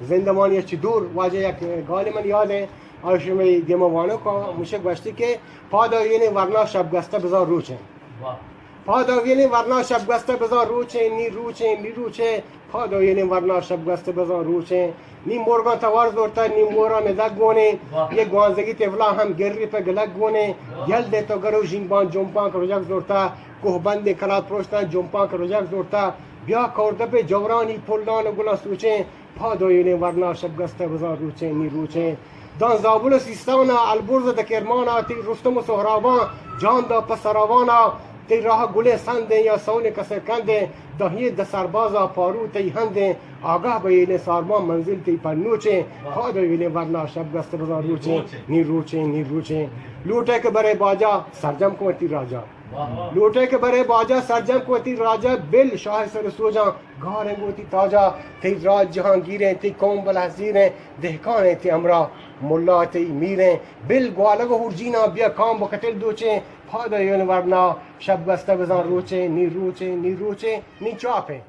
زندمانی چی دور واجه یک گالی من یاده آشمی دیموانو که موشک باشتی که پاداوینی ورنا شب گسته بذار روچه پاداوینی ورنا شب گسته بذار روچه نی روچه نی روچه پاداوینی ورنا شب گسته بذار روچه نی مرگان توار زورتا نی مورا مدک گونه یک گوانزگی تفلا هم گری پا گلک گونه گل دیتا گرو جنبان جنبان که رجک زورتا کوهبند کلات پروشتن جنبان که رجک زورتا بیا کارده به جورانی پلان و گلا سوچه پاداوینی ورنا شب گسته بذار روچه نی روچه دان زابل سیستانا البرز د کرمانا تی رستم و سهرابان جان دا پسراوانا تی راه گل سنده یا سون کسکنده دهیه د سربازا پارو تی هنده آگاه بیل سارمان منزل تی پنوچه پاد ویل ورنا شب گست بزار روچه نی روچه نی روچه لوٹے کے برے باجا سرجم کوتی راجا لوٹے کے برے باجا سرجم کوتی راجا بل شاہ سر سوجا گاریں گوتی تاجا تی راج جہانگیریں تی قوم بلحزیریں دہکانیں تی امرا ملا تی میریں بل گوالگ ہرجینا بیا کام بکتل دوچیں پادا یون ورنا شب گست بزار روچه نی روچه نی روچه نی چاپیں